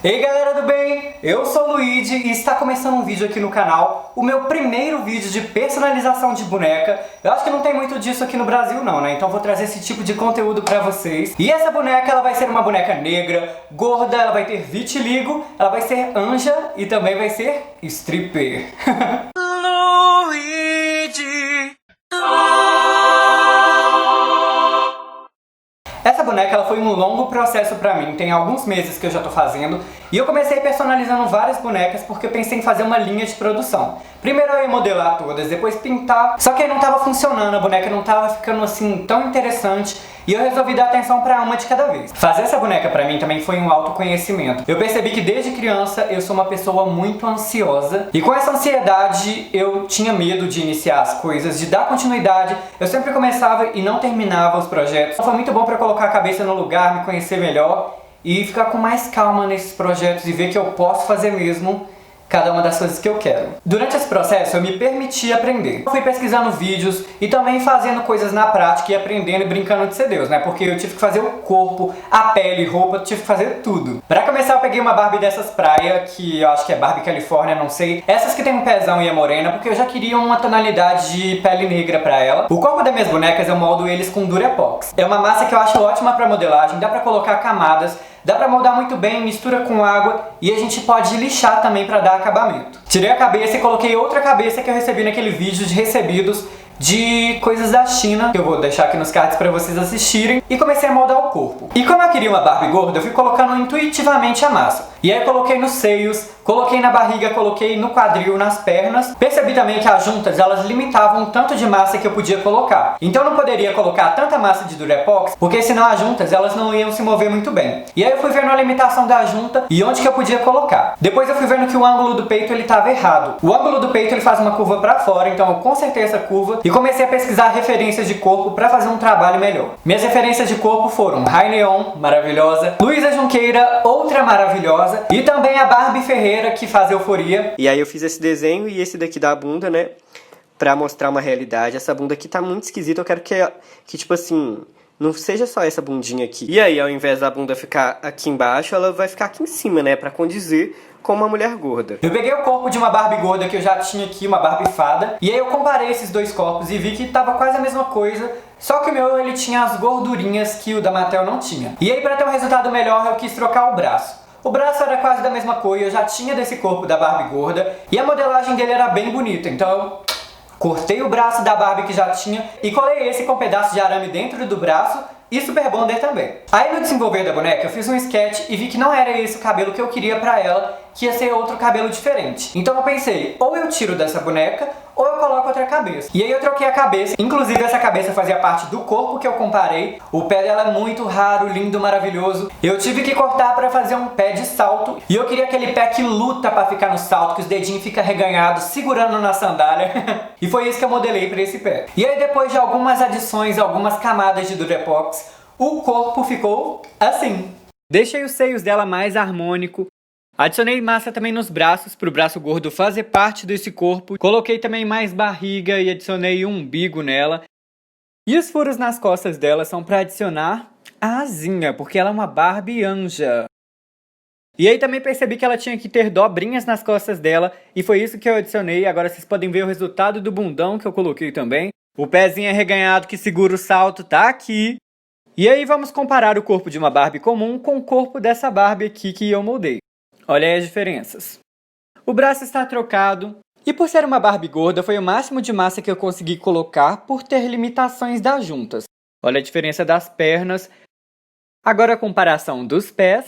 Ei galera do bem, eu sou o Luigi e está começando um vídeo aqui no canal, o meu primeiro vídeo de personalização de boneca. Eu acho que não tem muito disso aqui no Brasil não, né? Então vou trazer esse tipo de conteúdo pra vocês. E essa boneca, ela vai ser uma boneca negra, gorda, ela vai ter vitiligo, ela vai ser anja e também vai ser stripper. Luigi! Essa boneca ela foi um longo processo pra mim, tem alguns meses que eu já tô fazendo. E eu comecei personalizando várias bonecas porque eu pensei em fazer uma linha de produção. Primeiro eu ia modelar todas, depois pintar. Só que aí não tava funcionando, a boneca não tava ficando assim tão interessante. E eu resolvi dar atenção pra uma de cada vez. Fazer essa boneca pra mim também foi um autoconhecimento. Eu percebi que desde criança eu sou uma pessoa muito ansiosa. E com essa ansiedade eu tinha medo de iniciar as coisas, de dar continuidade. Eu sempre começava e não terminava os projetos. Foi muito bom pra colocar a cabeça no lugar, me conhecer melhor e ficar com mais calma nesses projetos e ver que eu posso fazer mesmo cada uma das coisas que eu quero. Durante esse processo eu me permiti aprender. Eu fui pesquisando vídeos e também fazendo coisas na prática e aprendendo e brincando de ser Deus, né? Porque eu tive que fazer o corpo, a pele, roupa, eu tive que fazer tudo. Pra começar eu peguei uma Barbie dessas praia, que eu acho que é Barbie Califórnia, não sei. Essas que tem um pezão e é morena, porque eu já queria uma tonalidade de pele negra pra ela. O corpo das minhas bonecas eu moldo eles com Durepox. É uma massa que eu acho ótima pra modelagem, dá pra colocar camadas, dá pra moldar muito bem, mistura com água e a gente pode lixar também pra dar acabamento. Tirei a cabeça e coloquei outra cabeça que eu recebi naquele vídeo de recebidos de coisas da China, que eu vou deixar aqui nos cards pra vocês assistirem, e comecei a moldar o corpo. E como eu queria uma Barbie gorda, eu fui colocando intuitivamente a massa. E aí eu coloquei nos seios, coloquei na barriga, coloquei no quadril, nas pernas. Percebi também que as juntas, elas limitavam o tanto de massa que eu podia colocar. Então eu não poderia colocar tanta massa de Durepox, porque senão as juntas, elas não iam se mover muito bem. E aí eu fui vendo a limitação da junta e onde que eu podia colocar. Depois eu fui vendo que o ângulo do peito, ele estava errado. O ângulo do peito, ele faz uma curva pra fora, então eu consertei essa curva e comecei a pesquisar referências de corpo pra fazer um trabalho melhor. Minhas referências de corpo foram Raineon, maravilhosa, Luísa Junqueira, outra maravilhosa, e também a Barbie Ferreira, que faz Euforia. E aí eu fiz esse desenho e esse daqui da bunda, né? Pra mostrar uma realidade. Essa bunda aqui tá muito esquisita. Eu quero que tipo assim, não seja só essa bundinha aqui. E aí, ao invés da bunda ficar aqui embaixo, ela vai ficar aqui em cima, né? Pra condizer com uma mulher gorda. Eu peguei o corpo de uma Barbie gorda que eu já tinha aqui, uma Barbie fada. E aí eu comparei esses dois corpos e vi que tava quase a mesma coisa. Só que o meu, ele tinha as gordurinhas que o da Mattel não tinha. E aí, pra ter um resultado melhor, eu quis trocar o braço. O braço era quase da mesma cor e eu já tinha desse corpo da Barbie gorda. E a modelagem dele era bem bonita, então eu cortei o braço da Barbie que já tinha e colei esse com um pedaço de arame dentro do braço e Super Bonder também. Aí no desenvolver da boneca eu fiz um sketch e vi que não era esse o cabelo que eu queria pra ela, que ia ser outro cabelo diferente. Então eu pensei, ou eu tiro dessa boneca ou eu coloco outra cabeça. E aí eu troquei a cabeça, inclusive essa cabeça fazia parte do corpo que eu comparei. O pé dela é muito raro, lindo, maravilhoso. Eu tive que cortar pra fazer um pé de salto. E eu queria aquele pé que luta pra ficar no salto, que os dedinhos ficam reganhados, segurando na sandália. E foi isso que eu modelei pra esse pé. E aí depois de algumas adições, algumas camadas de Durepox, o corpo ficou assim. Deixei os seios dela mais harmônico. Adicionei massa também nos braços, para o braço gordo fazer parte desse corpo. Coloquei também mais barriga e adicionei um umbigo nela. E os furos nas costas dela são para adicionar a asinha, porque ela é uma Barbie anja. E aí também percebi que ela tinha que ter dobrinhas nas costas dela, e foi isso que eu adicionei. Agora vocês podem ver o resultado do bundão que eu coloquei também. O pezinho arreganhado que segura o salto tá aqui. E aí vamos comparar o corpo de uma Barbie comum com o corpo dessa Barbie aqui que eu moldei. Olha aí as diferenças. O braço está trocado. E por ser uma Barbie gorda, foi o máximo de massa que eu consegui colocar por ter limitações das juntas. Olha a diferença das pernas. Agora a comparação dos pés.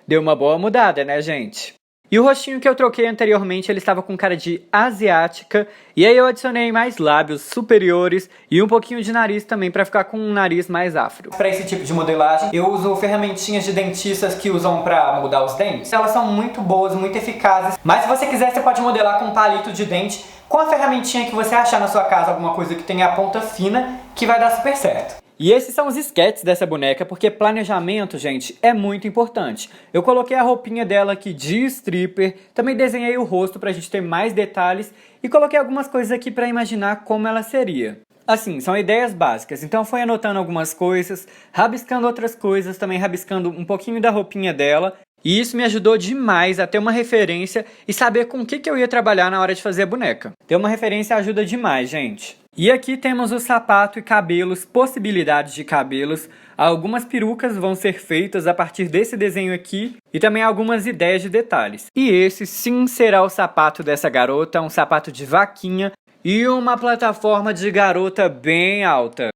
Deu uma boa mudada, né, gente? E o rostinho que eu troquei anteriormente, ele estava com cara de asiática. E aí eu adicionei mais lábios superiores e um pouquinho de nariz também para ficar com um nariz mais afro. Para esse tipo de modelagem, eu uso ferramentinhas de dentistas que usam para mudar os dentes. Elas são muito boas, muito eficazes. Mas se você quiser, você pode modelar com um palito de dente com a ferramentinha que você achar na sua casa, alguma coisa que tenha a ponta fina, que vai dar super certo. E esses são os sketches dessa boneca, porque planejamento, gente, é muito importante. Eu coloquei a roupinha dela aqui de stripper, também desenhei o rosto pra gente ter mais detalhes e coloquei algumas coisas aqui pra imaginar como ela seria. Assim, são ideias básicas, então fui anotando algumas coisas, rabiscando outras coisas, também rabiscando um pouquinho da roupinha dela. E isso me ajudou demais a ter uma referência e saber com o que eu ia trabalhar na hora de fazer a boneca. Ter uma referência ajuda demais, gente. E aqui temos o sapato e cabelos, possibilidades de cabelos. Algumas perucas vão ser feitas a partir desse desenho aqui e também algumas ideias de detalhes. E esse sim será o sapato dessa garota, um sapato de vaquinha e uma plataforma de garota bem alta.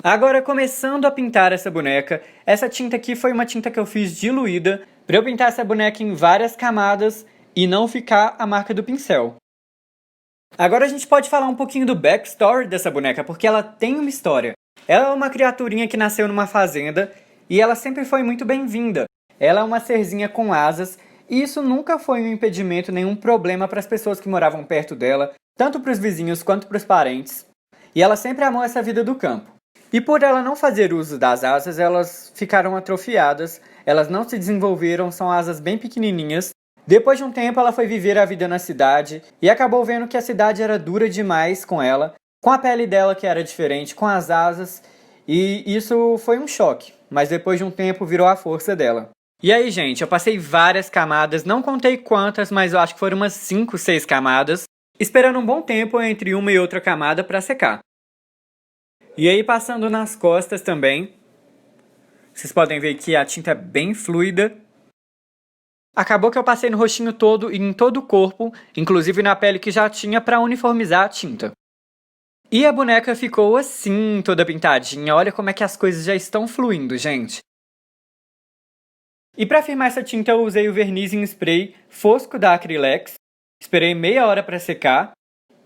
Agora, começando a pintar essa boneca, essa tinta aqui foi uma tinta que eu fiz diluída para eu pintar essa boneca em várias camadas e não ficar a marca do pincel. Agora a gente pode falar um pouquinho do backstory dessa boneca, porque ela tem uma história. Ela é uma criaturinha que nasceu numa fazenda e ela sempre foi muito bem-vinda. Ela é uma serzinha com asas e isso nunca foi um impedimento, nenhum problema para as pessoas que moravam perto dela, tanto para os vizinhos quanto para os parentes. E ela sempre amou essa vida do campo. E por ela não fazer uso das asas, elas ficaram atrofiadas, elas não se desenvolveram, são asas bem pequenininhas. Depois de um tempo, ela foi viver a vida na cidade e acabou vendo que a cidade era dura demais com ela, com a pele dela que era diferente, com as asas, e isso foi um choque, mas depois de um tempo virou a força dela. E aí, gente, eu passei várias camadas, não contei quantas, mas eu acho que foram umas 5, 6 camadas, esperando um bom tempo entre uma e outra camada para secar. E aí, passando nas costas também, vocês podem ver que a tinta é bem fluida. Acabou que eu passei no rostinho todo e em todo o corpo, inclusive na pele que já tinha, para uniformizar a tinta. E a boneca ficou assim, toda pintadinha. Olha como é que as coisas já estão fluindo, gente. E para firmar essa tinta eu usei o verniz em spray fosco da Acrylex. Esperei meia hora para secar.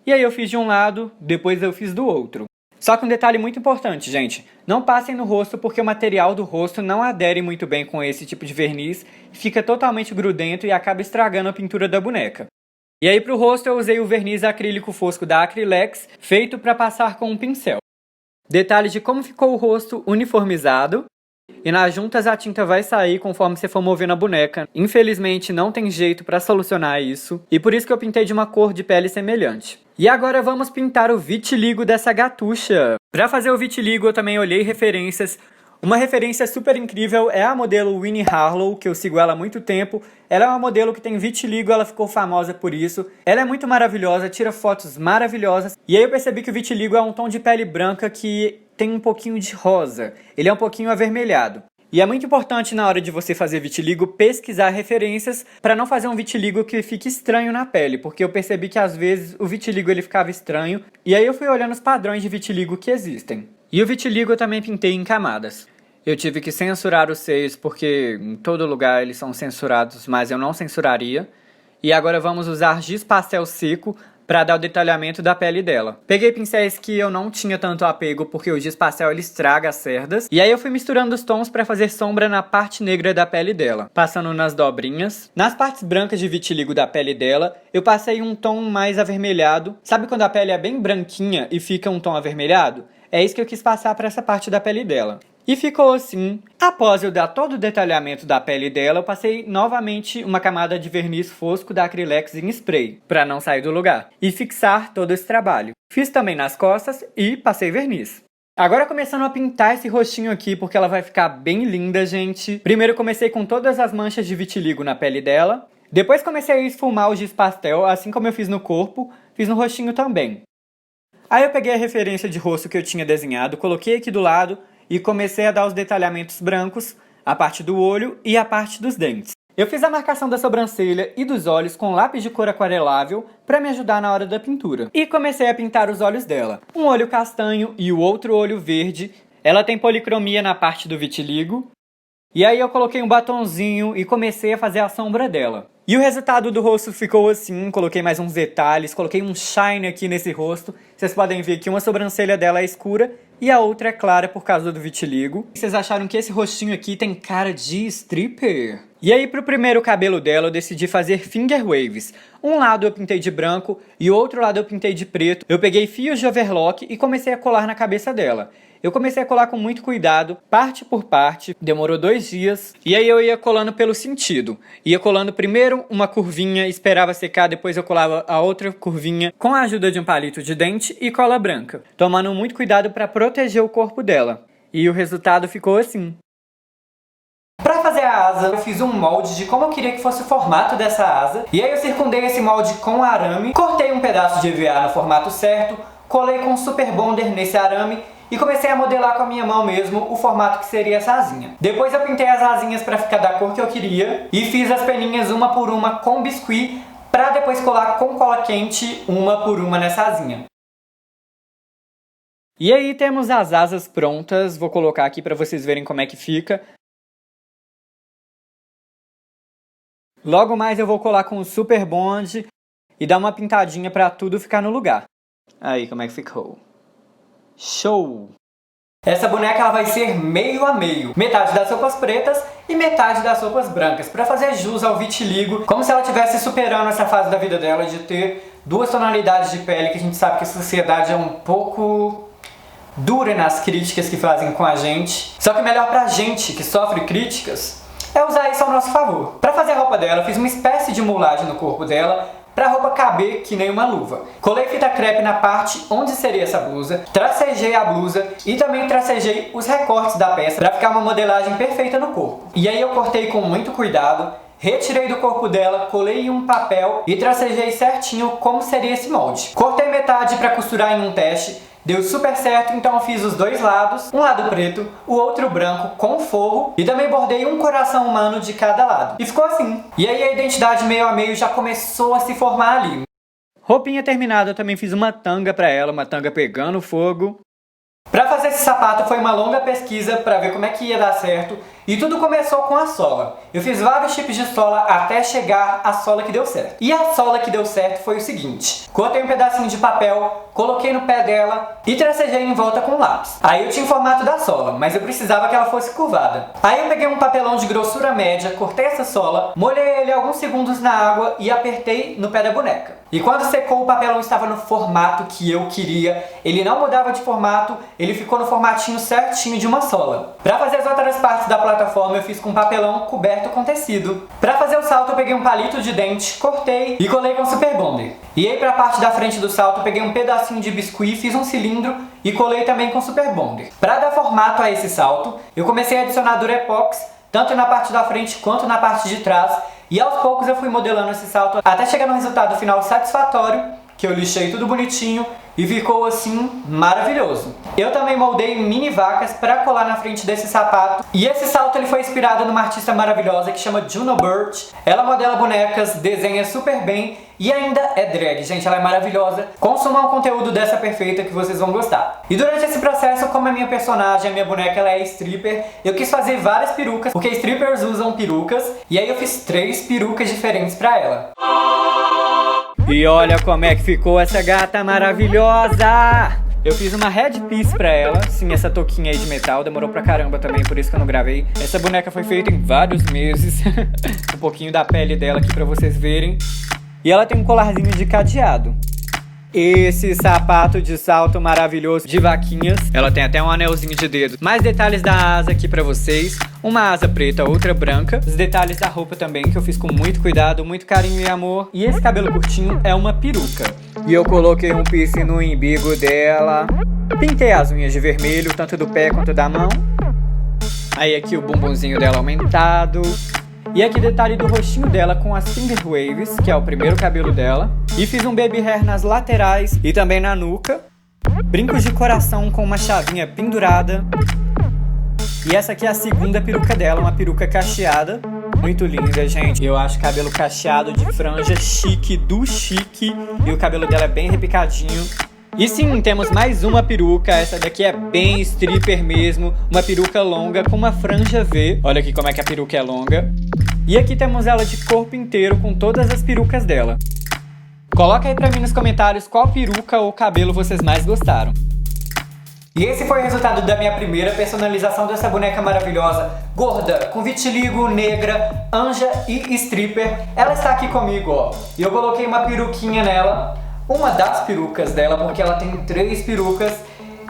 E aí eu fiz de um lado, depois eu fiz do outro. Só que um detalhe muito importante, gente. Não passem no rosto porque o material do rosto não adere muito bem com esse tipo de verniz. Fica totalmente grudento e acaba estragando a pintura da boneca. E aí pro rosto eu usei o verniz acrílico fosco da Acrylex, feito para passar com um pincel. Detalhe de como ficou o rosto uniformizado. E nas juntas a tinta vai sair conforme você for movendo a boneca. Infelizmente não tem jeito para solucionar isso. E por isso que eu pintei de uma cor de pele semelhante. E agora vamos pintar o vitiligo dessa gatuxa. Para fazer o vitiligo eu também olhei referências. Uma referência super incrível é a modelo Winnie Harlow, que eu sigo ela há muito tempo. Ela é uma modelo que tem vitiligo, ela ficou famosa por isso. Ela é muito maravilhosa, tira fotos maravilhosas. E aí eu percebi que o vitiligo é um tom de pele branca que tem um pouquinho de rosa. Ele é um pouquinho avermelhado. E é muito importante na hora de você fazer vitiligo pesquisar referências para não fazer um vitiligo que fique estranho na pele, porque eu percebi que às vezes o vitiligo ele ficava estranho, e aí eu fui olhando os padrões de vitiligo que existem. E o vitiligo eu também pintei em camadas. Eu tive que censurar os seios porque em todo lugar eles são censurados, mas eu não censuraria. E agora vamos usar giz pastel seco para dar o detalhamento da pele dela. Peguei pincéis que eu não tinha tanto apego porque o giz pastel ele estraga as cerdas. E aí eu fui misturando os tons para fazer sombra na parte negra da pele dela. Passando nas dobrinhas. Nas partes brancas de vitiligo da pele dela, eu passei um tom mais avermelhado. Sabe quando a pele é bem branquinha e fica um tom avermelhado? É isso que eu quis passar para essa parte da pele dela. E ficou assim. Após eu dar todo o detalhamento da pele dela, eu passei novamente uma camada de verniz fosco da Acrylex em spray, para não sair do lugar, e fixar todo esse trabalho. Fiz também nas costas e passei verniz. Agora começando a pintar esse rostinho aqui, porque ela vai ficar bem linda, gente. Primeiro eu comecei com todas as manchas de vitiligo na pele dela. Depois comecei a esfumar o giz pastel, assim como eu fiz no corpo, fiz no rostinho também. Aí eu peguei a referência de rosto que eu tinha desenhado, coloquei aqui do lado, e comecei a dar os detalhamentos brancos, a parte do olho e a parte dos dentes. Eu fiz a marcação da sobrancelha e dos olhos com lápis de cor aquarelável para me ajudar na hora da pintura. E comecei a pintar os olhos dela. Um olho castanho e o outro olho verde. Ela tem policromia na parte do vitiligo. E aí eu coloquei um batonzinho e comecei a fazer a sombra dela. E o resultado do rosto ficou assim, coloquei mais uns detalhes, coloquei um shine aqui nesse rosto. Vocês podem ver que uma sobrancelha dela é escura e a outra é clara por causa do vitiligo. Vocês acharam que esse rostinho aqui tem cara de stripper? E aí pro primeiro cabelo dela eu decidi fazer finger waves. Um lado eu pintei de branco e o outro lado eu pintei de preto. Eu peguei fios de overlock e comecei a colar na cabeça dela. Eu comecei a colar com muito cuidado, parte por parte, demorou 2 dias. E aí eu ia colando pelo sentido. Ia colando primeiro uma curvinha, esperava secar, depois eu colava a outra curvinha com a ajuda de um palito de dente e cola branca. Tomando muito cuidado para proteger o corpo dela. E o resultado ficou assim. Para fazer a asa, eu fiz um molde de como eu queria que fosse o formato dessa asa. E aí eu circundei esse molde com arame, cortei um pedaço de EVA no formato certo, colei com Super Bonder nesse arame e comecei a modelar com a minha mão mesmo o formato que seria essa asinha. Depois eu pintei as asinhas para ficar da cor que eu queria e fiz as peninhas uma por uma com biscuit para depois colar com cola quente uma por uma nessa asinha. E aí temos as asas prontas, vou colocar aqui para vocês verem como é que fica. Logo mais eu vou colar com o Super Bond e dar uma pintadinha para tudo ficar no lugar. Aí, como é que ficou? Show! Essa boneca ela vai ser meio a meio. Metade das roupas pretas e metade das roupas brancas. Para fazer jus ao vitiligo, como se ela estivesse superando essa fase da vida dela de ter duas tonalidades de pele, que a gente sabe que a sociedade é um pouco dura nas críticas que fazem com a gente. Só que melhor pra gente que sofre críticas é usar isso ao nosso favor. Para fazer a roupa dela, eu fiz uma espécie de mulagem no corpo dela, pra roupa caber que nem uma luva. Colei fita crepe na parte onde seria essa blusa, tracejei a blusa e também tracejei os recortes da peça pra ficar uma modelagem perfeita no corpo. E aí eu cortei com muito cuidado, retirei do corpo dela, colei em um papel e tracejei certinho como seria esse molde. Cortei metade pra costurar em um teste, deu super certo, então eu fiz os dois lados, um lado preto, o outro branco com forro e também bordei um coração humano de cada lado. E ficou assim. E aí a identidade meio a meio já começou a se formar ali. Roupinha terminada, eu também fiz uma tanga pra ela, uma tanga pegando fogo. Pra fazer esse sapato foi uma longa pesquisa pra ver como é que ia dar certo e tudo começou com a sola. Eu fiz vários tipos de sola até chegar à sola que deu certo. E a sola que deu certo foi o seguinte: cortei um pedacinho de papel, coloquei no pé dela e tracejei em volta com lápis. Aí eu tinha o formato da sola, mas eu precisava que ela fosse curvada. Aí eu peguei um papelão de grossura média, cortei essa sola, molhei ele alguns segundos na água e apertei no pé da boneca. E quando secou, o papelão estava no formato que eu queria. Ele não mudava de formato, ele ficou no formatinho certinho de uma sola. Para fazer as outras partes da plataforma eu fiz com papelão coberto com tecido. Para fazer o salto eu peguei um palito de dente, cortei e colei com Super Bonder. E aí para a parte da frente do salto eu peguei um pedacinho de biscuit, fiz um cilindro e colei também com Super Bonder. Para dar formato a esse salto, eu comecei a adicionar Durepox, tanto na parte da frente quanto na parte de trás. E aos poucos eu fui modelando esse salto até chegar no resultado final satisfatório, que eu lixei tudo bonitinho e ficou assim maravilhoso. Eu também moldei mini vacas para colar na frente desse sapato. E esse salto ele foi inspirado numa artista maravilhosa que chama Juno Birch. Ela modela bonecas, desenha super bem e ainda é drag, gente, ela é maravilhosa. Consumam o conteúdo dessa perfeita que vocês vão gostar. E durante esse processo, como a minha personagem, a minha boneca, ela é stripper, eu quis fazer várias perucas, porque strippers usam perucas, e aí eu fiz 3 perucas diferentes pra ela. E olha como é que ficou essa gata maravilhosa! Eu fiz uma headpiece pra ela, sim, essa touquinha aí de metal, demorou pra caramba também, por isso que eu não gravei. Essa boneca foi feita em vários meses, um pouquinho da pele dela aqui pra vocês verem. E ela tem um colarzinho de cadeado. Esse sapato de salto maravilhoso de vaquinhas. Ela tem até um anelzinho de dedo. Mais detalhes da asa aqui pra vocês. Uma asa preta, outra branca. Os detalhes da roupa também, que eu fiz com muito cuidado, muito carinho e amor. E esse cabelo curtinho é uma peruca. E eu coloquei um piercing no umbigo dela. Pintei as unhas de vermelho, tanto do pé quanto da mão. Aí aqui o bumbumzinho dela aumentado. E aqui detalhe do rostinho dela com as finger waves, que é o primeiro cabelo dela. E fiz um baby hair nas laterais e também na nuca. Brincos de coração com uma chavinha pendurada. E essa aqui é a segunda peruca dela, uma peruca cacheada. Muito linda, gente. Eu acho cabelo cacheado de franja chique do chique. E o cabelo dela é bem repicadinho. E sim, temos mais uma peruca, essa daqui é bem stripper mesmo, uma peruca longa com uma franja V, olha aqui como é que a peruca é longa. E aqui temos ela de corpo inteiro com todas as perucas dela. Coloca aí pra mim nos comentários qual peruca ou cabelo vocês mais gostaram. E esse foi o resultado da minha primeira personalização dessa boneca maravilhosa, gorda, com vitiligo, negra, anja e stripper. Ela está aqui comigo, ó, e eu coloquei uma peruquinha nela. Uma das perucas dela, porque ela tem 3 perucas.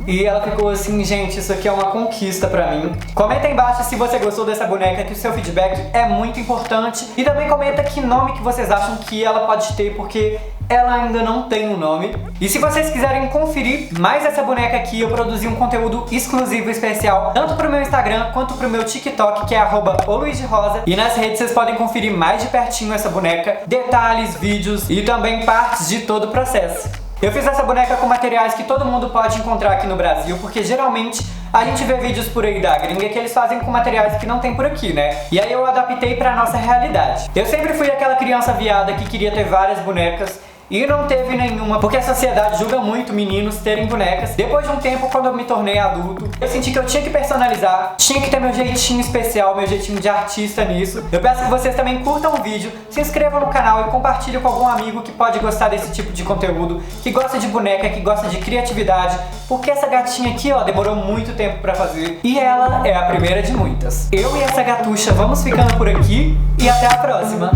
E ela ficou assim, gente, isso aqui é uma conquista pra mim. Comenta aí embaixo se você gostou dessa boneca, que o seu feedback é muito importante. E também comenta que nome que vocês acham que ela pode ter, porque ela ainda não tem um nome. E se vocês quiserem conferir mais essa boneca aqui, eu produzi um conteúdo exclusivo especial, tanto pro meu Instagram quanto pro meu TikTok, que é @oluizderosa. E nas redes vocês podem conferir mais de pertinho essa boneca, detalhes, vídeos e também partes de todo o processo. Eu fiz essa boneca com materiais que todo mundo pode encontrar aqui no Brasil, porque geralmente a gente vê vídeos por aí da gringa que eles fazem com materiais que não tem por aqui, né? E aí eu adaptei pra nossa realidade. Eu sempre fui aquela criança viada que queria ter várias bonecas, e não teve nenhuma, porque a sociedade julga muito meninos terem bonecas. Depois de um tempo, quando eu me tornei adulto, eu senti que eu tinha que personalizar, tinha que ter meu jeitinho especial, meu jeitinho de artista nisso. Eu peço que vocês também curtam o vídeo, se inscrevam no canal e compartilhem com algum amigo que pode gostar desse tipo de conteúdo, que gosta de boneca, que gosta de criatividade, porque essa gatinha aqui, ó, demorou muito tempo pra fazer e ela é a primeira de muitas. Eu e essa gatucha vamos ficando por aqui e até a próxima!